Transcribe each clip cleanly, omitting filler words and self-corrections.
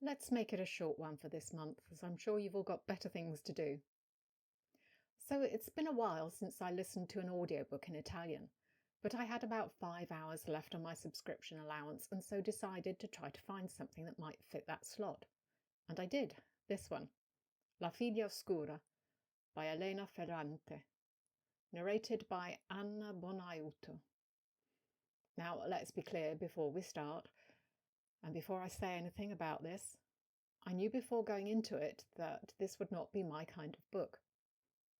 Let's make it a short one for this month, as I'm sure you've all got better things to do. So it's been a while since I listened to an audiobook in Italian, but I had about 5 hours left on my subscription allowance and so decided to try to find something that might fit that slot. And I did, this one, La figlia oscura by Elena Ferrante, narrated by Anna Bonaiuto. Now, let's be clear before we start, and before I say anything about this, I knew before going into it that this would not be my kind of book.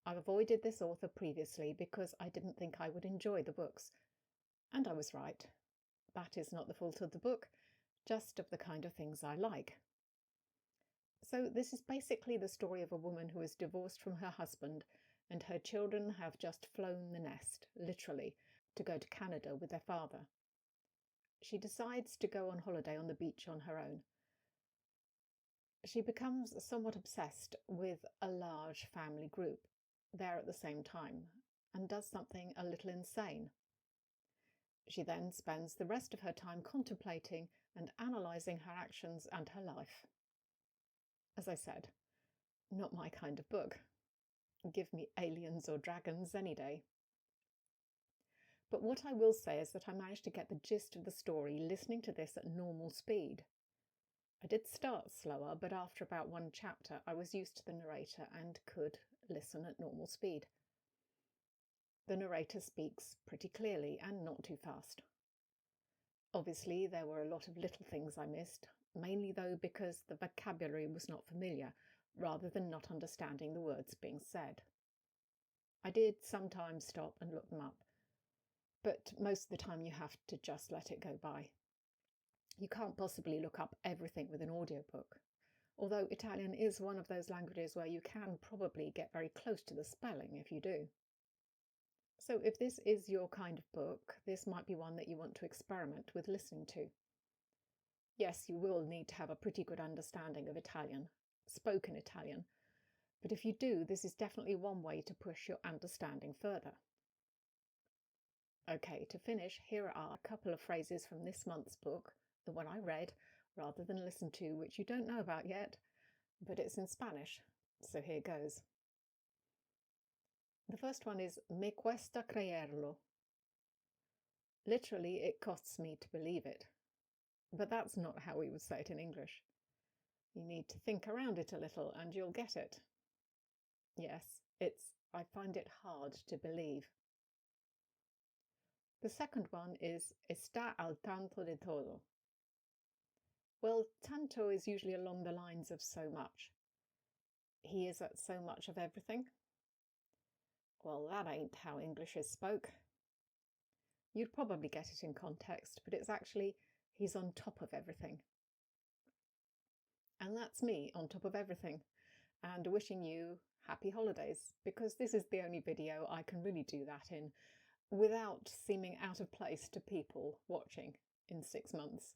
I've avoided this author previously because I didn't think I would enjoy the books. And I was right. That is not the fault of the book, just of the kind of things I like. So this is basically the story of a woman who is divorced from her husband and her children have just flown the nest, literally, to go to Canada with their father. She decides to go on holiday on the beach on her own. She becomes somewhat obsessed with a large family group there at the same time and does something a little insane. She then spends the rest of her time contemplating and analysing her actions and her life. As I said, not my kind of book. Give me aliens or dragons any day. But what I will say is that I managed to get the gist of the story listening to this at normal speed. I did start slower, but after about one chapter I was used to the narrator and could listen at normal speed. The narrator speaks pretty clearly and not too fast. Obviously there were a lot of little things I missed, mainly though because the vocabulary was not familiar, rather than not understanding the words being said. I did sometimes stop and look them up, but most of the time you have to just let it go by. You can't possibly look up everything with an audiobook, although Italian is one of those languages where you can probably get very close to the spelling if you do. So if this is your kind of book, this might be one that you want to experiment with listening to. Yes, you will need to have a pretty good understanding of Italian, spoken Italian, but if you do, this is definitely one way to push your understanding further. Okay, to finish, here are a couple of phrases from this month's book, the one I read rather than listened to, which you don't know about yet, but it's in Spanish, so here goes. The first one is Me cuesta creerlo. Literally, it costs me to believe it. But that's not how we would say it in English. You need to think around it a little and you'll get it. Yes, I find it hard to believe. The second one is Está al tanto de todo. Well, tanto is usually along the lines of so much. He is at so much of everything. Well, that ain't how English is spoke. You'd probably get it in context, but it's actually he's on top of everything. And that's me on top of everything, and wishing you happy holidays, because this is the only video I can really do that in without seeming out of place to people watching in 6 months.